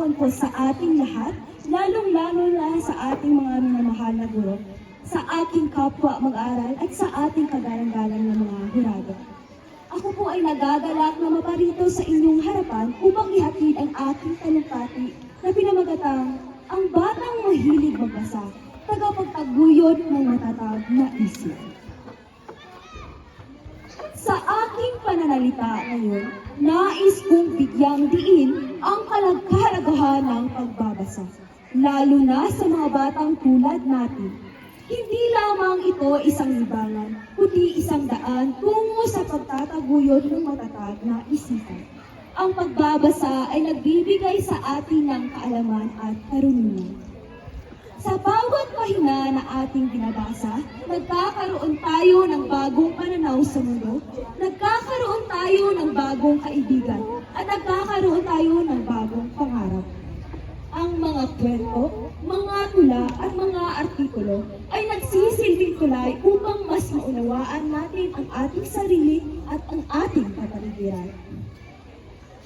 katawan ko sa ating lahat, lalong-lalo na sa ating mga minamahal na guro, sa aking kapwa mag-aaral at sa ating kagalang-galang na mga hurado. Ako po ay nagagalak na maparito sa inyong harapan upang ihatid ang aking talumpati na pinamagatang ang batang mahilig magbasa, tagapagtaguyod ng matatag na isip. Sa aking pananalita ngayon, nais kong bigyang diin ang kalagkalagahan ng pagbabasa, lalo na sa mga batang tulad natin. Hindi lamang ito isang libangan, kundi isang daan tungo sa pagtataguyod ng matatag na isipan. Ang pagbabasa ay nagbibigay sa atin ng kaalaman at karunungan. Sa bawat pahina na ating binabasa, nagkakaroon tayo ng bagong pananaw sa mundo, nagkakaroon tayo ng bagong kaibigan, at nagkakaroon tayo ng bagong pangarap. Ang mga kwento, mga tula at mga artikulo ay nagsisilbing tulay upang mas maunawaan natin ang ating sarili at ang ating kapaligiran.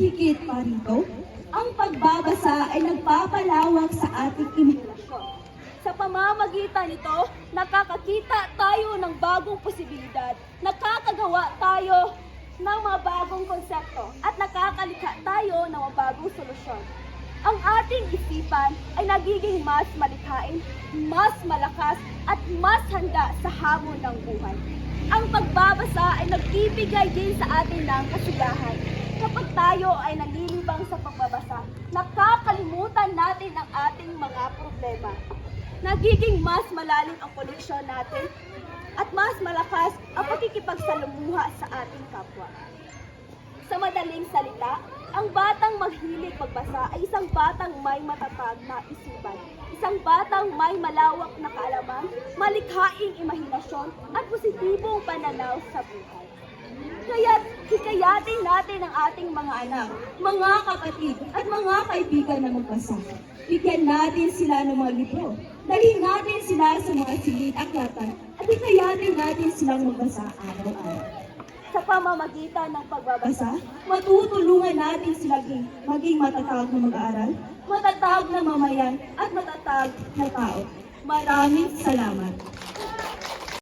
Higit pa rito, ang pagbabasa ay nagpapalawak sa ating imahinasyon. Sa pamamagitan nito, nakakakita tayo ng bagong posibilidad, nakakagawa tayo ng mga bagong konsepto, at nakakalikha tayo ng mga bagong solusyon. Ang ating isipan ay nagiging mas malikhain, mas malakas, at mas handa sa hamon ng buhay. Ang pagbabasa ay nagbibigay din sa atin ng kasiyahan. Kapag tayo ay nalilibang sa pagbabasa, nakakalimutan natin ang ating mga problema. Nagiging mas malalim ang koneksyon natin at mas malakas ang pakikipagsalamuha sa ating kapwa. Sa madaling salita, ang batang mahilig magbasa ay isang batang may matatag na isipan, isang batang may malawak na kaalaman, malikhaing imahinasyon at positibong pananaw sa buhay. Kaya't hikayatin natin ang ating mga anak, mga kapatid at mga kaibigan na magbasa. Bigyan natin sila ng mga libro, dalhin natin sila sa mga silid aklatan at hikayatin natin silang magbasa araw-araw. Sa pamamagitan ng pagbabasa, matutulungan natin sila maging matatag na mag-aaral, matatag na mamayan, at matatag na tao. Maraming salamat.